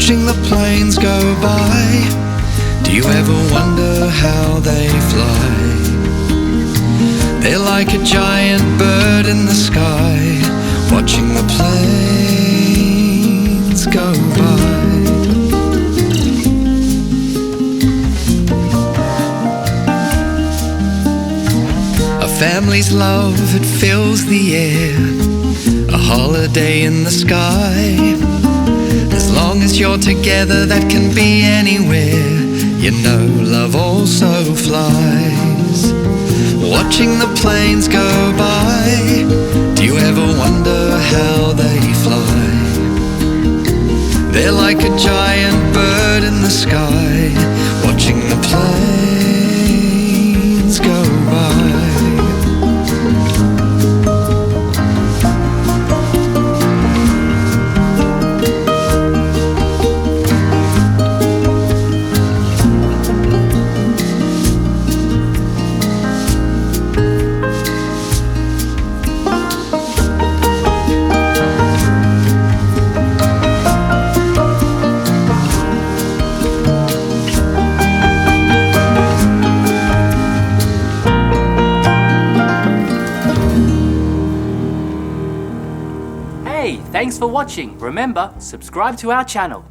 watching the planes go by. Do you ever wonder how they fly? They're like a giant bird in the sky, watching the planes go by. A family's love, it fills the air, a holiday in the sky. As long as you're together, that can be anywhere. You know love also flies, watching the planes go by. Do you ever wonder how they fly? They're like a giant bird in the sky, watching the planes go by. Hey, thanks for watching. Remember, subscribe to our channel.